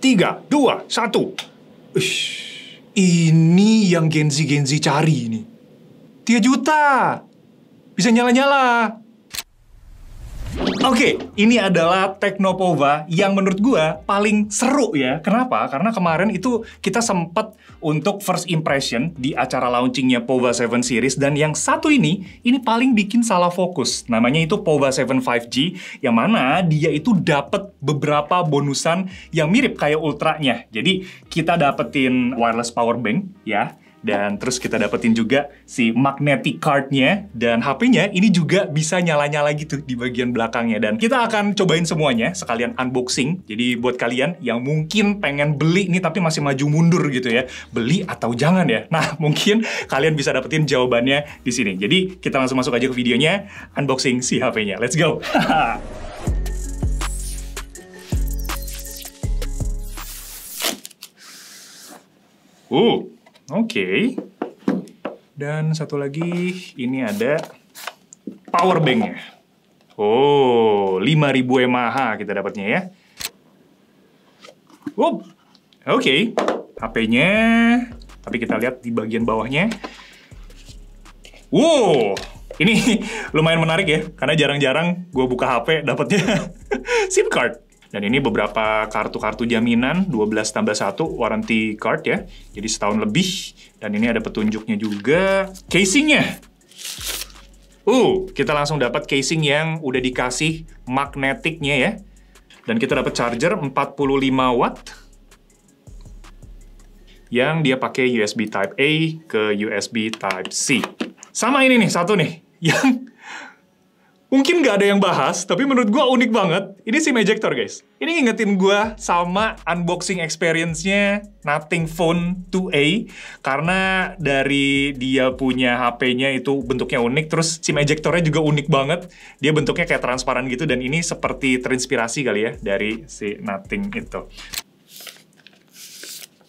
3, 2, 1. Ini yang Gen Z cari ini. 3 juta. Bisa nyala-nyala. Oke, ini adalah Teknopova yang menurut gua paling seru ya. Kenapa? Karena kemarin itu kita sempat untuk first impression di acara launchingnya Pova 7 series, dan yang satu ini paling bikin salah fokus. Namanya itu Pova 7 5G, yang mana dia itu dapat beberapa bonusan yang mirip kayak Ultranya. Jadi kita dapetin wireless power bank ya. Dan terus kita dapetin juga si magnetic card-nya, dan HP-nya ini juga bisa nyala-nyala gitu di bagian belakangnya. Dan kita akan cobain semuanya, sekalian unboxing. Jadi buat kalian yang mungkin pengen beli nih tapi masih maju mundur gitu ya, beli atau jangan ya? Nah, mungkin kalian bisa dapetin jawabannya di sini. Jadi kita langsung masuk aja ke videonya, unboxing si HP-nya. Let's go! Oke. Dan satu lagi, ini ada power bank-nya. 5000 mAh kita dapatnya ya. Oke. HP-nya, tapi kita lihat di bagian bawahnya. Ini lumayan menarik ya, karena jarang-jarang gue buka HP dapatnya SIM card. Dan ini beberapa kartu-kartu jaminan, 12+1 warranty card ya. Jadi setahun lebih. Dan ini ada petunjuknya juga. Casingnya. Kita langsung dapat casing yang udah dikasih magnetiknya ya. Dan kita dapat charger 45 watt. Yang dia pakai USB Type A ke USB Type C. Sama ini nih, satu nih. Yang mungkin nggak ada yang bahas, tapi menurut gua unik banget. Ini SIM ejector, guys. Ini ngingetin gua sama unboxing experience-nya Nothing Phone 2A. Karena dari dia punya HP-nya itu bentuknya unik, terus SIM ejector-nya juga unik banget. Dia bentuknya kayak transparan gitu, dan ini seperti terinspirasi kali ya dari si Nothing itu.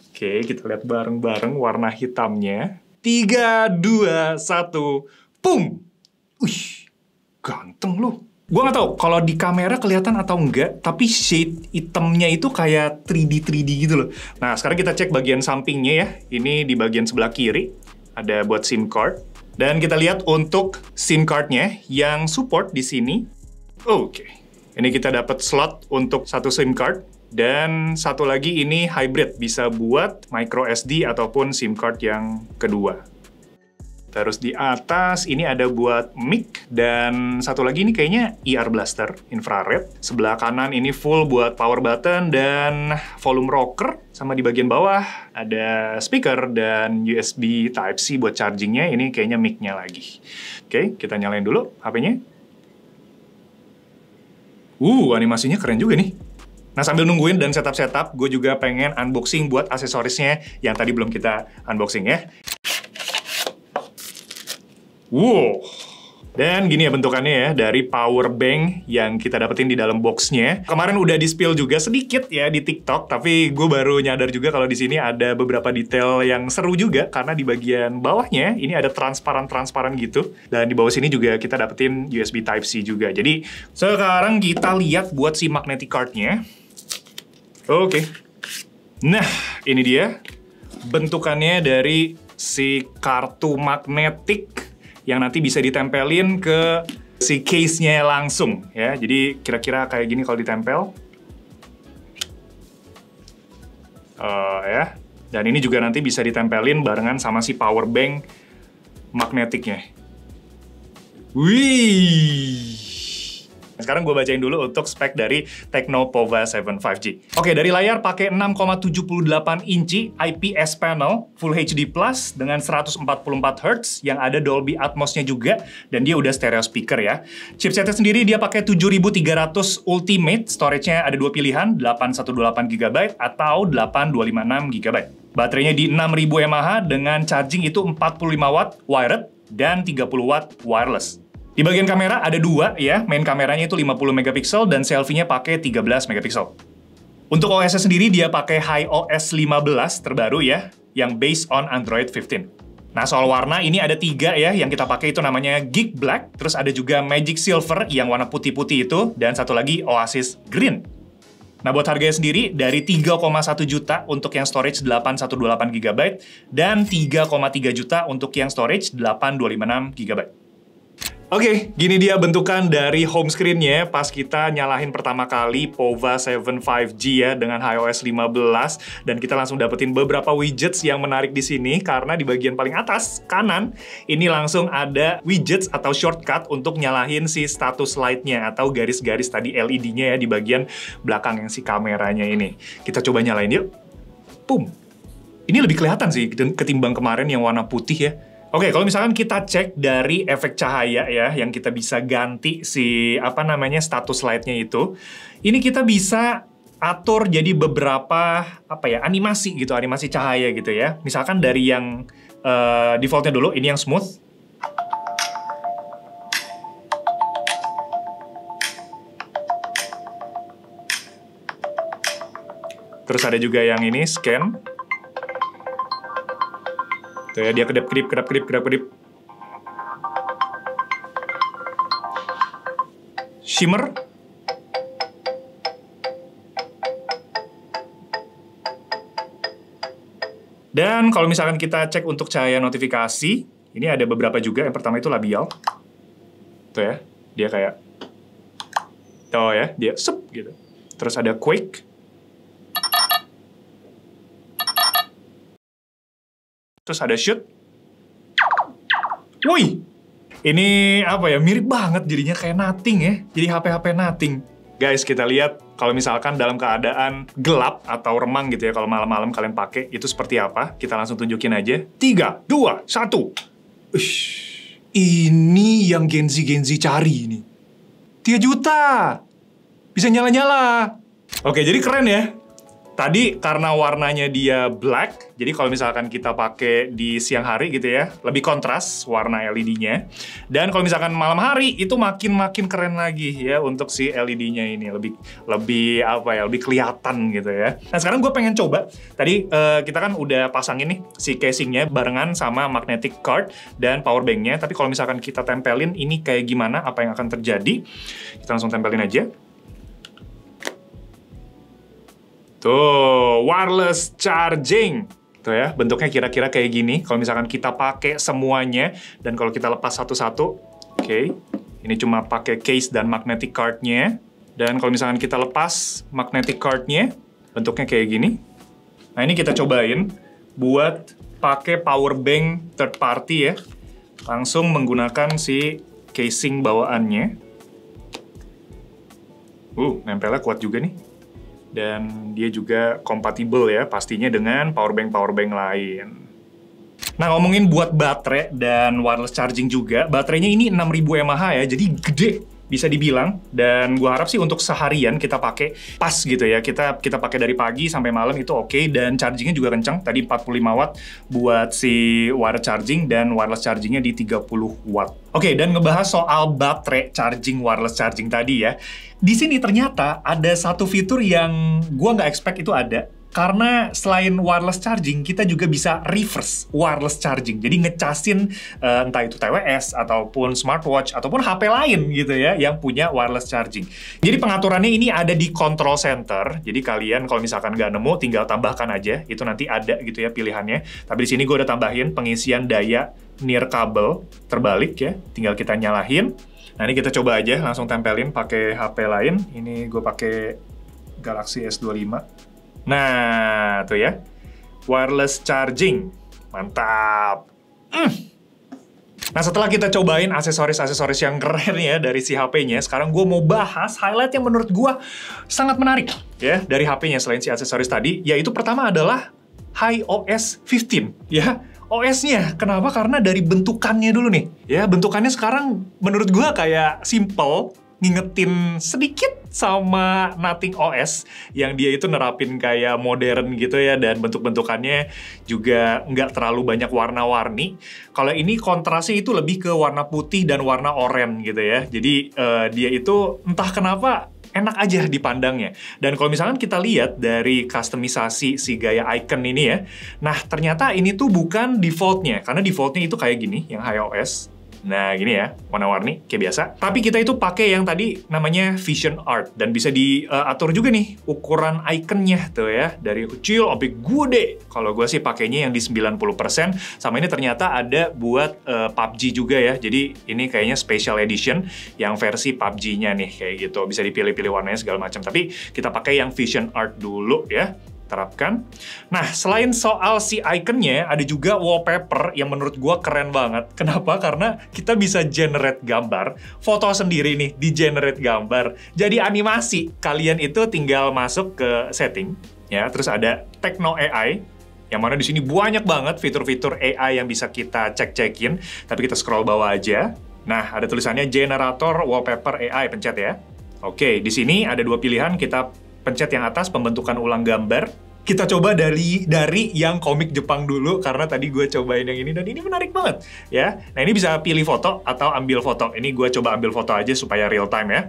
Oke, kita lihat bareng-bareng warna hitamnya. 3, 2, 1, boom! Ganteng loh. Gue nggak tahu kalau di kamera kelihatan atau enggak, tapi shade hitamnya itu kayak 3D gitu loh. Nah, sekarang kita cek bagian sampingnya ya. Ini di bagian sebelah kiri ada buat SIM card. Dan kita lihat untuk SIM card-nya yang support di sini. Oke. Ini kita dapat slot untuk satu SIM card. Dan satu lagi ini hybrid, bisa buat micro SD ataupun SIM card yang kedua. Terus di atas ini ada buat mic, dan satu lagi ini kayaknya ear blaster infrared. Sebelah kanan ini full buat power button dan volume rocker. Sama di bagian bawah ada speaker dan USB Type-C buat chargingnya. Ini kayaknya mic-nya lagi. Oke, kita nyalain dulu HP-nya. Animasinya keren juga nih. Nah, sambil nungguin dan setup-setup, gue juga pengen unboxing buat aksesorisnya yang tadi belum kita unboxing ya. Dan gini ya bentukannya ya, dari power bank yang kita dapetin di dalam boxnya. Kemarin udah di-spill juga sedikit ya di TikTok, tapi gue baru nyadar juga kalau di sini ada beberapa detail yang seru juga, karena di bagian bawahnya ini ada transparan-transparan gitu. Dan di bawah sini juga kita dapetin USB Type-C juga. Jadi sekarang kita lihat buat si magnetic card-nya. Oke. Nah, ini dia bentukannya dari si kartu magnetik yang nanti bisa ditempelin ke si case-nya langsung ya. Jadi kira-kira kayak gini kalau ditempel. Ya. Dan ini juga nanti bisa ditempelin barengan sama si power bank magnetiknya. Sekarang gue bacain dulu untuk spek dari Teknopova 7 5G. Oke, dari layar pakai 6,78 inci IPS panel Full HD Plus dengan 144 Hz yang ada Dolby Atmos-nya juga, dan dia udah stereo speaker ya. Chipsetnya sendiri dia pakai 7300 Ultimate, storage-nya ada dua pilihan, 818 GB atau 8256 GB. Baterainya di 6000 mAh dengan charging itu 45 watt wired dan 30 watt wireless. Di bagian kamera ada dua ya, main kameranya itu 50 megapiksel dan selfie-nya pakai 13 megapiksel. Untuk OS-nya sendiri dia pakai HiOS 15 terbaru ya, yang based on Android 15. Nah, soal warna ini ada 3 ya, yang kita pakai itu namanya Geek Black, terus ada juga Magic Silver yang warna putih-putih itu, dan satu lagi Oasis Green. Nah, buat harganya sendiri dari 3,1 juta untuk yang storage 8128 GB dan 3,3 juta untuk yang storage 8256 GB. Oke, gini dia bentukan dari home screen-nya pas kita nyalahin pertama kali POVA 7 5G ya dengan iOS 15 dan kita langsung dapetin beberapa widgets yang menarik di sini karena di bagian paling atas kanan ini langsung ada widgets atau shortcut untuk nyalahin si status light-nya atau garis-garis tadi LED-nya ya di bagian belakang yang si kameranya ini. Kita coba nyalain yuk. Boom. Ini lebih kelihatan sih ketimbang kemarin yang warna putih ya. Oke, kalau misalkan kita cek dari efek cahaya ya, yang kita bisa ganti si status light-nya itu, ini kita bisa atur jadi beberapa animasi gitu, animasi cahaya gitu ya. Misalkan dari yang default-nya dulu, ini yang smooth. Terus ada juga yang ini scan. Tuh ya, dia kedap-kedip. Shimmer. Dan kalau misalkan kita cek untuk cahaya notifikasi, ini ada beberapa juga. Yang pertama itu labial. Tuh ya, dia kayak tuh ya, dia sep gitu. Terus ada quake. Terus ada shoot. Wih! Ini mirip banget jadinya kayak nothing ya. Jadi HP-HP nothing. Guys, kita lihat kalau misalkan dalam keadaan gelap atau remang gitu ya, kalau malam-malam kalian pakai, itu seperti apa. Kita langsung tunjukin aja. 3, 2, 1. Ini yang Gen Z cari ini. 3 juta! Bisa nyala-nyala. Oke, jadi keren ya. Tadi karena warnanya dia black, jadi kalau misalkan kita pakai di siang hari gitu ya, lebih kontras warna LED-nya. Dan kalau misalkan malam hari itu makin keren lagi ya untuk si LED-nya ini lebih kelihatan gitu ya. Nah sekarang gue pengen coba. Tadi kita kan udah pasang ini si casingnya barengan sama magnetic card dan power bank-nya. Tapi kalau misalkan kita tempelin ini kayak gimana, apa yang akan terjadi? Kita langsung tempelin aja. Tuh, wireless charging. Tuh ya, bentuknya kira-kira kayak gini. Kalau misalkan kita pakai semuanya, dan kalau kita lepas satu-satu, oke. Ini cuma pakai case dan magnetic card-nya. Dan kalau misalkan kita lepas magnetic card-nya, bentuknya kayak gini. Nah, ini kita cobain buat pakai power bank third party ya. Langsung menggunakan si casing bawaannya. Nempelnya kuat juga nih. Dan dia juga kompatibel ya pastinya dengan powerbank lain. Nah ngomongin buat baterai dan wireless charging juga, baterainya ini 6000 mAh ya, jadi gede bisa dibilang. Dan gua harap sih untuk seharian kita pakai pas gitu ya, kita pakai dari pagi sampai malam itu oke. Dan chargingnya juga kencang, tadi 45 watt buat si wire charging dan wireless chargingnya di 30 watt. Oke, dan ngebahas soal baterai charging wireless charging tadi ya. Di sini ternyata ada satu fitur yang gua nggak expect itu ada. Karena selain wireless charging, kita juga bisa reverse wireless charging. Jadi ngecasin entah itu TWS, ataupun smartwatch, ataupun HP lain gitu ya, yang punya wireless charging. Jadi pengaturannya ini ada di control center. Jadi kalian kalau misalkan nggak nemu, tinggal tambahkan aja. Itu nanti ada gitu ya pilihannya. Tapi di sini gue udah tambahin pengisian daya near kabel terbalik ya. Tinggal kita nyalahin. Nah ini kita coba aja, langsung tempelin pakai HP lain. Ini gue pakai Galaxy S25. Nah, tuh ya. Wireless charging. Mantap. Nah, setelah kita cobain aksesoris-aksesoris yang keren ya dari si HP-nya, sekarang gue mau bahas highlight yang menurut gue sangat menarik ya dari HP-nya selain si aksesoris tadi, yaitu pertama adalah iOS 15 ya. OS-nya, kenapa? Karena dari bentukannya dulu nih. Ya, bentukannya sekarang menurut gue kayak simple, ngingetin sedikit sama Nothing OS yang dia itu nerapin kayak modern gitu ya, dan bentuk-bentukannya juga nggak terlalu banyak warna-warni. Kalau ini kontrasnya itu lebih ke warna putih dan warna oranye gitu ya. Jadi dia itu entah kenapa enak aja dipandangnya. Dan kalau misalkan kita lihat dari customisasi si gaya icon ini ya, nah ternyata ini tuh bukan defaultnya, karena defaultnya itu kayak gini, yang iOS. Nah, gini ya, warna-warni kayak biasa. Tapi kita itu pakai yang tadi namanya Vision Art. Dan bisa diatur juga nih ukuran ikonnya tuh ya. Dari kecil sampai gede. Kalau gue sih pakainya yang di 90%. Sama ini ternyata ada buat PUBG juga ya. Jadi ini kayaknya special edition yang versi PUBG-nya nih. Kayak gitu. Bisa dipilih-pilih warnanya segala macam. Tapi kita pakai yang Vision Art dulu ya. Terapkan. Nah, selain soal si ikonnya, ada juga wallpaper yang menurut gua keren banget. Kenapa? Karena kita bisa generate gambar, foto sendiri nih, di generate gambar. Jadi animasi, kalian itu tinggal masuk ke setting, ya, terus ada Tekno AI, yang mana di sini banyak banget fitur-fitur AI yang bisa kita cek-cekin, tapi kita scroll bawah aja. Nah, ada tulisannya Generator Wallpaper AI, pencet ya. Oke, di sini ada dua pilihan, kita pencet yang atas, pembentukan ulang gambar. Kita coba dari yang komik Jepang dulu, karena tadi gue cobain yang ini, dan ini menarik banget, ya. Nah, ini bisa pilih foto atau ambil foto. Ini gue coba ambil foto aja supaya real time, ya.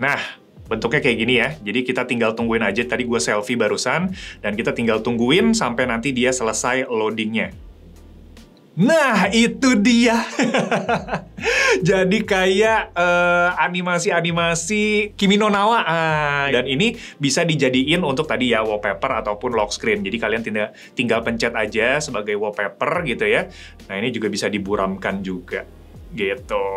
Nah, bentuknya kayak gini ya. Jadi kita tinggal tungguin aja, tadi gue selfie barusan, dan kita tinggal tungguin sampai nanti dia selesai loadingnya. Nah, itu dia. Jadi kayak animasi-animasi Kimi no Na wa. Dan ini bisa dijadiin untuk tadi ya wallpaper ataupun lock screen. Jadi kalian tinggal pencet aja sebagai wallpaper gitu ya. Nah, ini juga bisa diburamkan juga. Gitu.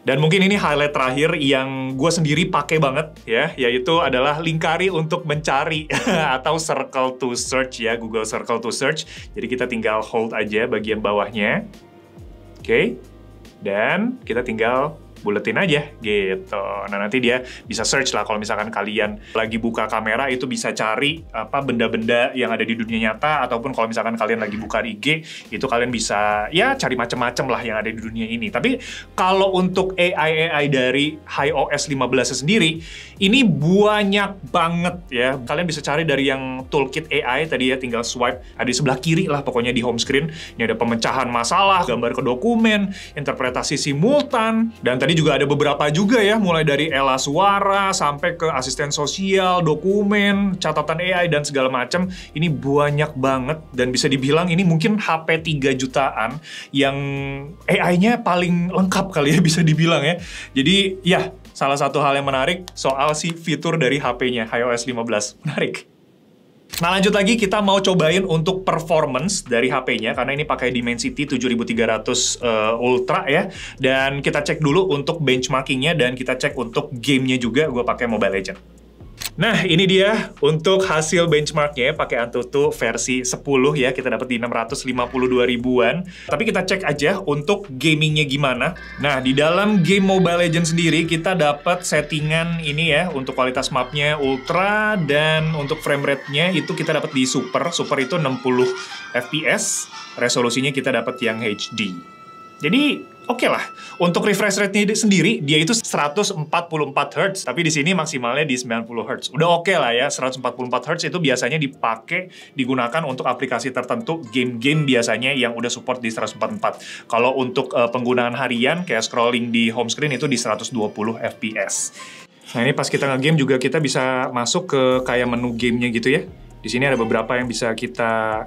Dan mungkin ini highlight terakhir yang gue sendiri pakai banget ya, yaitu adalah lingkari untuk mencari atau circle to search ya, Google Circle to search. Jadi kita tinggal hold aja bagian bawahnya. Oke. Dan kita tinggal buletin aja gitu. Nah, nanti dia bisa search lah kalau misalkan kalian lagi buka kamera itu bisa cari apa benda-benda yang ada di dunia nyata, ataupun kalau misalkan kalian lagi buka IG itu kalian bisa ya cari macam-macam lah yang ada di dunia ini. Tapi kalau untuk AI dari iOS 15 sendiri ini banyak banget ya. Kalian bisa cari dari yang toolkit AI tadi ya, tinggal swipe ada di sebelah kiri lah pokoknya di home screen. Ini ada pemecahan masalah, gambar ke dokumen, interpretasi simultan, dan tadi juga ada beberapa juga ya, mulai dari Ella suara sampai ke asisten sosial, dokumen, catatan AI dan segala macam. Ini banyak banget dan bisa dibilang ini mungkin HP 3 jutaan yang AI-nya paling lengkap kali ya bisa dibilang ya. Jadi ya, salah satu hal yang menarik soal si fitur dari HP-nya iOS 15. Menarik. Nah, lanjut lagi kita mau cobain untuk performance dari HP-nya, karena ini pakai Dimensity 7300 Ultra ya. Dan kita cek dulu untuk benchmarking-nya dan kita cek untuk game-nya juga, gue pakai Mobile Legends. Nah, ini dia untuk hasil benchmarknya pakai Antutu versi 10 ya, kita dapat di 652 ribuan. Tapi kita cek aja untuk gamingnya gimana. Nah, di dalam game Mobile Legends sendiri kita dapat settingan ini ya, untuk kualitas mapnya ultra, dan untuk frame rate-nya itu kita dapat di super. Super itu 60 fps, resolusinya kita dapat yang HD. Jadi oke lah. Untuk refresh rate-nya sendiri, dia itu 144 Hz, tapi di sini maksimalnya di 90 Hz. Udah oke lah ya, 144 Hz itu biasanya digunakan untuk aplikasi tertentu, game-game biasanya yang udah support di 144. Kalau untuk penggunaan harian, kayak scrolling di home screen itu di 120 fps. Nah, ini pas kita nge-game juga kita bisa masuk ke kayak menu gamenya gitu ya. Di sini ada beberapa yang bisa kita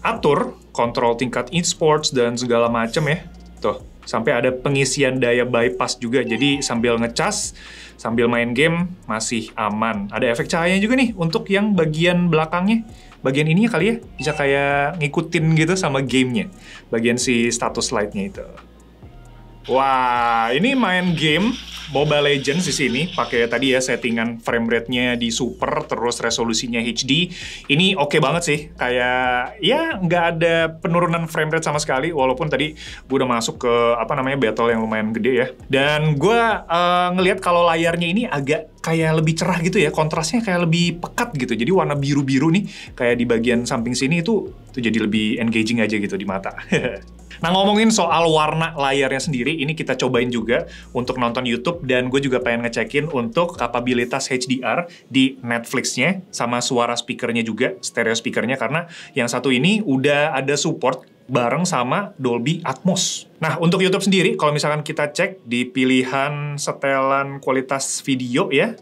atur, kontrol tingkat e-sports dan segala macam ya. Tuh, sampai ada pengisian daya bypass juga, jadi sambil ngecas, sambil main game, masih aman. Ada efek cahayanya juga nih, untuk yang bagian belakangnya. Bagian ininya kali ya, bisa kayak ngikutin gitu sama gamenya. Bagian si status light-nya itu. Wah, ini main game Mobile Legends di sini pakai tadi ya settingan frame rate-nya di super, terus resolusinya HD. Ini oke banget sih, kayak ya nggak ada penurunan frame rate sama sekali, walaupun tadi gue udah masuk ke apa namanya battle yang lumayan gede ya. Dan gue ngelihat kalau layarnya ini agak kayak lebih cerah gitu ya, kontrasnya kayak lebih pekat gitu. Jadi warna biru-biru nih, kayak di bagian samping sini itu jadi lebih engaging aja gitu di mata. Nah, ngomongin soal warna layarnya sendiri, ini kita cobain juga untuk nonton YouTube, dan gue juga pengen ngecekin untuk kapabilitas HDR di Netflix-nya, sama suara speakernya juga, stereo speakernya, karena yang satu ini udah ada support bareng sama Dolby Atmos. Nah, untuk YouTube sendiri, kalau misalkan kita cek di pilihan setelan kualitas video ya,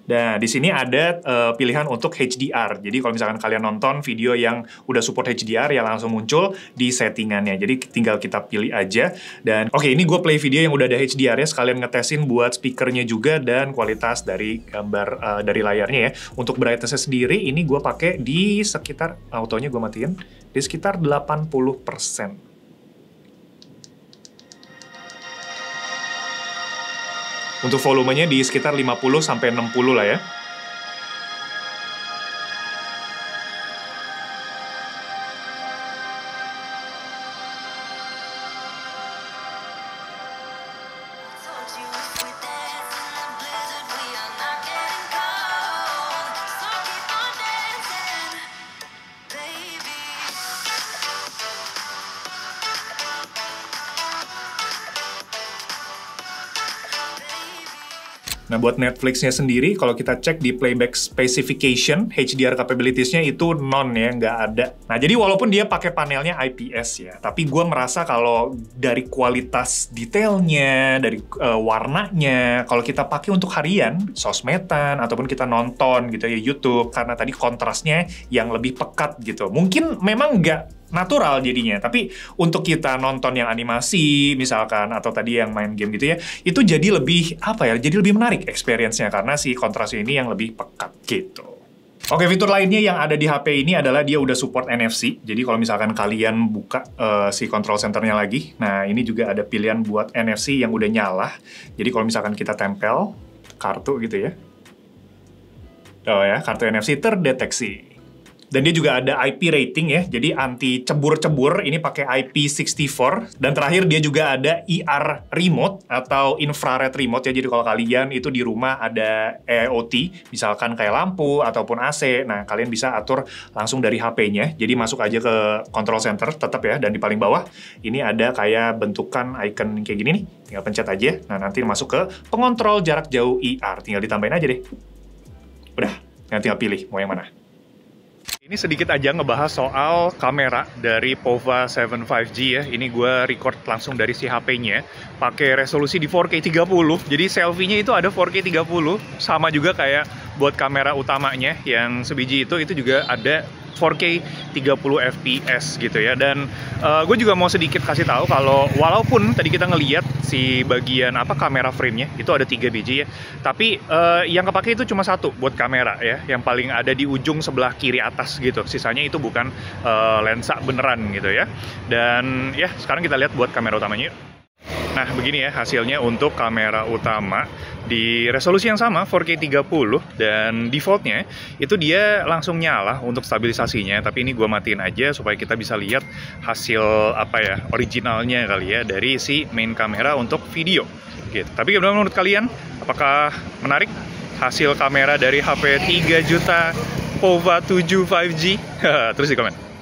Nah, di sini ada pilihan untuk HDR. Jadi kalau misalkan kalian nonton video yang udah support HDR ya langsung muncul di settingannya. Jadi tinggal kita pilih aja. Dan oke, ini gue play video yang udah ada HDR-nya, sekalian ngetesin buat speakernya juga dan kualitas dari gambar dari layarnya ya. Untuk brightness-nya sendiri ini gue pakai di sekitar, autonya gue matiin, di sekitar 80%. Untuk volumenya di sekitar 50 sampai 60 lah ya. Nah, buat Netflix-nya sendiri, kalau kita cek di playback specification, HDR capabilities-nya itu non ya, nggak ada. Nah, jadi walaupun dia pakai panelnya IPS ya, tapi gue merasa kalau dari kualitas detailnya, dari warnanya, kalau kita pakai untuk harian, sosmedan, ataupun kita nonton gitu ya, YouTube, karena tadi kontrasnya yang lebih pekat gitu. Mungkin memang nggak natural jadinya, tapi untuk kita nonton yang animasi misalkan atau tadi yang main game gitu ya, itu jadi lebih apa ya, jadi lebih menarik experience-nya karena si kontrasnya ini yang lebih pekat gitu. Oke, fitur lainnya yang ada di HP ini adalah dia udah support NFC. Jadi kalau misalkan kalian buka si control center-nya lagi, nah ini juga ada pilihan buat NFC yang udah nyala. Jadi kalau misalkan kita tempel kartu gitu ya, oh ya, kartu NFC terdeteksi. Dan dia juga ada IP rating ya, jadi anti cebur-cebur, ini pakai IP64. Dan terakhir dia juga ada IR remote atau infrared remote ya, jadi kalau kalian itu di rumah ada IoT, misalkan kayak lampu ataupun AC, nah kalian bisa atur langsung dari HP-nya. Jadi masuk aja ke control center tetap ya, dan di paling bawah ini ada kayak bentukan icon kayak gini nih, tinggal pencet aja. Nah nanti masuk ke pengontrol jarak jauh IR, tinggal ditambahin aja deh. Udah, tinggal pilih mau yang mana. Ini sedikit aja ngebahas soal kamera dari Pova 7 5G ya. Ini gue record langsung dari si HP-nya. Pakai resolusi di 4K 30. Jadi selfie-nya itu ada 4K 30. Sama juga kayak buat kamera utamanya yang sebiji itu juga ada 4K 30 fps gitu ya. Dan gue juga mau sedikit kasih tahu kalau walaupun tadi kita ngelihat si bagian kamera frame-nya itu ada 3 biji ya, tapi yang kepake itu cuma satu buat kamera ya, yang paling ada di ujung sebelah kiri atas gitu. Sisanya itu bukan lensa beneran gitu ya. Dan ya sekarang kita lihat buat kamera utamanya yuk. Nah, begini ya hasilnya untuk kamera utama di resolusi yang sama 4K 30 dan defaultnya itu dia langsung nyala untuk stabilisasinya, tapi ini gue matiin aja supaya kita bisa lihat hasil originalnya kali ya dari si main kamera untuk video gitu. Tapi gimana menurut kalian? Apakah menarik hasil kamera dari HP 3 juta Pova 7 5G? Terus di komen.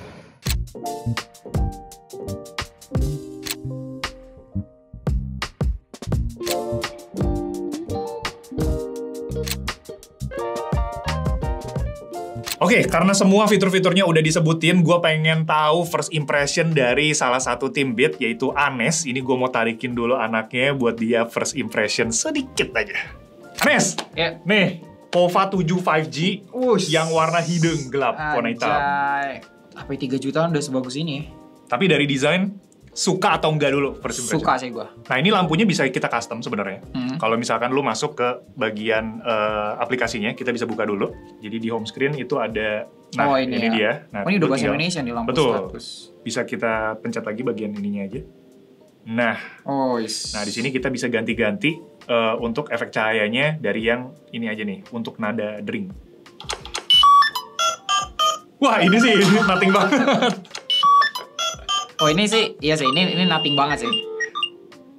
Oke, karena semua fitur-fiturnya udah disebutin, gue pengen tahu first impression dari salah satu tim Beat, yaitu Anes. Ini gue mau tarikin dulu anaknya buat dia first impression sedikit aja. Anes, nih, Pova 7 5G yang warna hidung gelap, warna hitam. HP 3 jutaan udah sebagus ini ya. Tapi dari desain, suka atau enggak dulu first impression? Suka sih gue. Nah, ini lampunya bisa kita custom sebenarnya. Kalau misalkan lu masuk ke bagian aplikasinya, kita bisa buka dulu. Jadi di home screen itu ada, ini dia. Nah, ini udah bahasa Indonesia nih lampu. Betul. 100. Bisa kita pencet lagi bagian ininya aja. Nah, nah di sini kita bisa ganti-ganti untuk efek cahayanya dari yang ini aja nih, untuk nada dering. Wah, ini sih nothing banget. Oh ini sih, iya sih, ini nothing banget sih.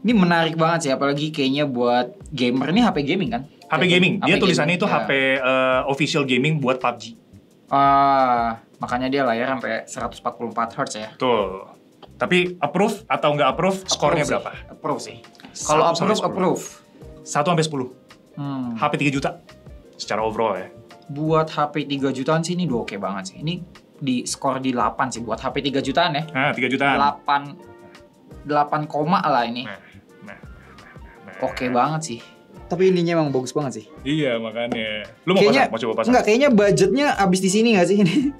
Ini menarik banget sih, apalagi kayaknya buat gamer. Ini HP gaming kan? HP gaming, dia tulisannya itu HP official gaming buat PUBG. Makanya dia layar sampai 144 Hz ya. Tuh. Tapi approve atau nggak approve, skornya berapa? Approve sih. Kalau approve. 1-10. HP 3 juta. Secara overall ya. Buat HP 3 jutaan sih ini udah oke banget sih. Ini di skor di 8 sih buat HP 3 jutaan ya. Nah, 3 jutaan. 8 koma lah ini. Oke banget sih. Tapi ininya emang bagus banget sih. Iya, makanya. Lu mau Kayaknya pasang? Mau coba pasang? enggak, kayaknya budgetnya habis di sini nggak sih ini?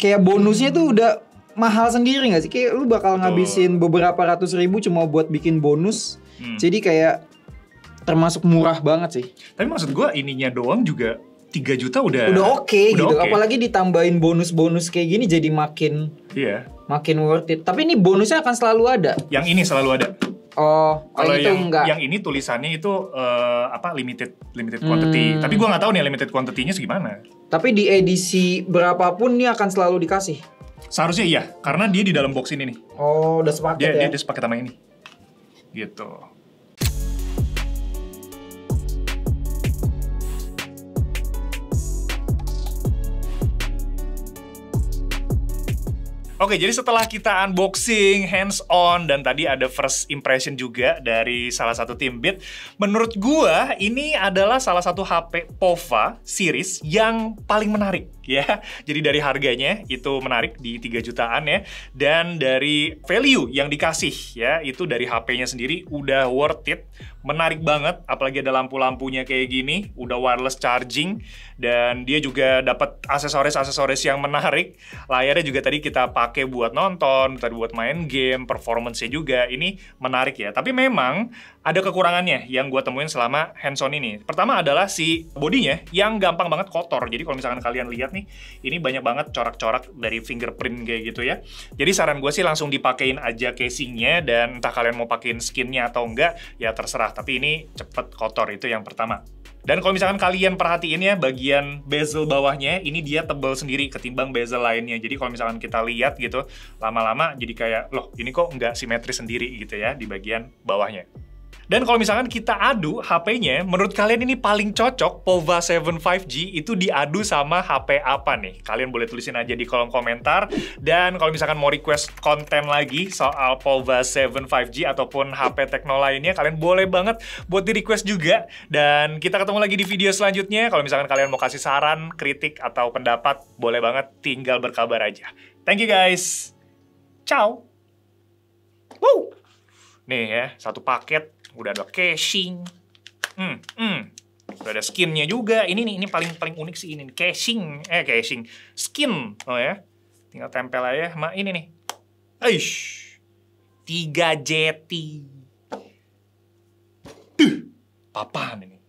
kayak bonusnya tuh udah mahal sendiri nggak sih? Kayak lu bakal ngabisin beberapa ratus ribu cuma buat bikin bonus. Jadi kayak termasuk murah banget sih. Tapi maksud gue ininya doang juga 3 juta udah oke gitu. oke. Apalagi ditambahin bonus-bonus kayak gini jadi makin worth it. Tapi ini bonusnya akan selalu ada. Yang ini selalu ada. Kalau itu enggak. Yang ini tulisannya itu limited quantity. Tapi gua nggak tahu nih limited quantity-nya segimana. Tapi di edisi berapapun ini akan selalu dikasih. Seharusnya iya, karena dia di dalam box ini nih. Oh, udah sepaket ya. Dia sepaket sama ini. Gitu. Oke, jadi setelah kita unboxing, hands on, dan tadi ada first impression juga dari salah satu tim Beat, menurut gua ini adalah salah satu HP POVA series yang paling menarik ya. Jadi dari harganya itu menarik di 3 jutaan ya, dan dari value yang dikasih ya, itu dari HP-nya sendiri udah worth it. Menarik banget, apalagi ada lampu-lampunya kayak gini, udah wireless charging, dan dia juga dapat aksesoris-aksesoris yang menarik. Layarnya juga tadi kita pakai buat nonton, tadi buat main game, performance-nya juga ini menarik ya. Tapi memang ada kekurangannya yang gue temuin selama hands-on ini. Pertama adalah si bodinya yang gampang banget kotor. Jadi kalau misalkan kalian lihat nih, ini banyak banget corak-corak dari fingerprint kayak gitu ya. Jadi saran gue sih langsung dipakein aja casingnya, dan entah kalian mau pakein skinnya atau enggak, ya terserah. Tapi ini cepet kotor, itu yang pertama. Dan kalau misalkan kalian perhatiin ya, bagian bezel bawahnya ini dia tebal sendiri ketimbang bezel lainnya. Jadi kalau misalkan kita lihat gitu, lama-lama jadi kayak, loh ini kok nggak simetris sendiri gitu ya di bagian bawahnya. Dan kalau misalkan kita adu HP-nya, menurut kalian ini paling cocok POVA 7 5G itu diadu sama HP apa nih? Kalian boleh tulisin aja di kolom komentar. Dan kalau misalkan mau request konten lagi soal POVA 7 5G ataupun HP Tekno lainnya, kalian boleh banget buat di-request juga. Dan kita ketemu lagi di video selanjutnya. Kalau misalkan kalian mau kasih saran, kritik, atau pendapat, boleh banget tinggal berkabar aja. Thank you guys. Ciao. Woo. Nih ya, satu paket. Udah ada casing, udah ada skinnya juga. Ini nih, ini paling unik sih ini casing, skin, ya, tinggal tempel aja sama ini nih. 3 jeti, apaan ini?